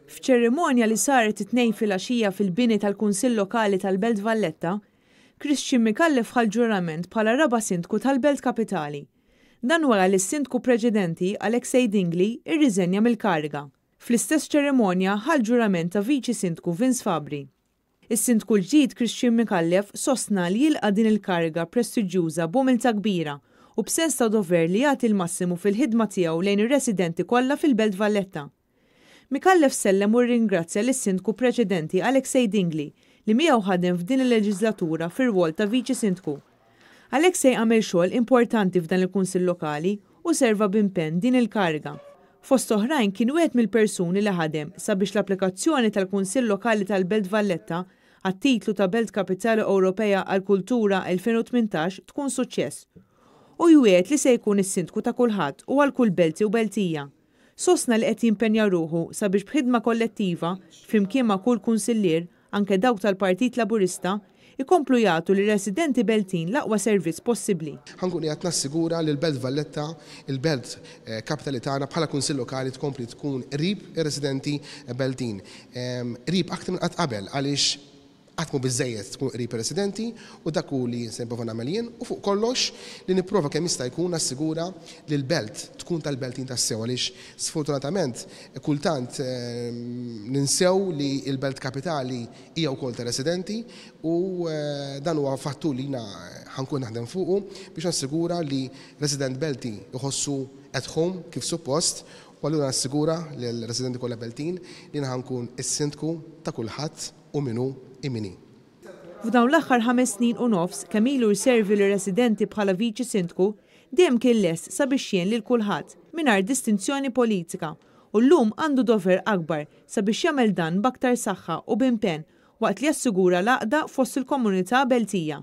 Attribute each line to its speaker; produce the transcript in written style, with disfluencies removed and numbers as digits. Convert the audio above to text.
Speaker 1: F'ċerimonja li saret it-tnejn filgħaxija fil-bini tal-Kunsill Lokali tal-Belt Valletta, Christian Micallef ħal ġurament bħala raba' sindku tal-Belt Kapitali. Dan wara li s-sindku preċedenti Alexei Dingley irriżenja mill-kariga. Fl-istess ċerimonja ħal ġurament ta' viċi sindku Vince Fabri. Is-sindku l-ġdid Christian Micallef sostna li jilqa' din il-kariga prestiġjuża b'umilta kbira u b'sens ta' dover li jagħti l-massimu fil-ħidma tiegħu lejn ir-residenti kollha fil-Belt Valletta. Micallef sellem u ringrazzja lis-sindku preċedenti Alexei Dingley li miegħu ħadem f'din il-leġislatura fir-rwol ta' viċi sindku. Alexei għamel xogħol importanti f'dan il-Kunsill Lokali u serva b'impenn din il-kariga. Fost oħrajn kien wieħed mill-persuni li ħadem sabiex l-applikazzjoni tal-Kunsill Lokali tal-Belt Valletta għat-titlu ta' Belt Kapitali Ewropea għall-Kultura 2018 tkun suċċess. U jwiet li se jkun is-sindku ta' kulħadd u għal kull belti u beltija. Sostna li qed jimpenja ruħu sabiex b'ħidma kollettiva flimkien ma' kull kunsillier anke dawk tal-Partit Laburista ikomplu jagħtu lir residenti Beltin l-aqwa servizz possibbli.
Speaker 2: Ħankun qed nassigura li l-Belt Valletta, il-Belt Kapitali tagħna bħala Kunsill Lokali tkompli tkun qrib ir-residenti Beltin. Qrib aktar minn qatt qabel għaliex għatmu bizzejiet tkun qrib residenti u dak hu li se nipprova nagħmel jien u fuq kollox li nipprova kemm jista' jkun assigura li l-belt tkun tal-Beltin tas-sew għaliex sfortunatament kultant ninsew li l-Belt Kapitali hija wkoll ta' residenti u dan huwa fattur li jiena ħankun naħdem fuqu biex nassigura li resident Belti jħossu at home kif suppost u allura nassigura li l-residenti kollha Beltin li jiena ħankun is-sindku ta' kulħadd u minnu imini.
Speaker 1: F'dawn l-aħħar 5 snin u nofs kemm ilu jservi lir-residenti bħala viċi sindku dejjem kien lest sabiex jgħin lil kulħadd mingħajr distinzjoni politika u llum għandu dover akbar sabiex jagħmel dan b'aktar saħħa u b'impenn waqt li jassigura l-għaqda fost il-komunità Beltija.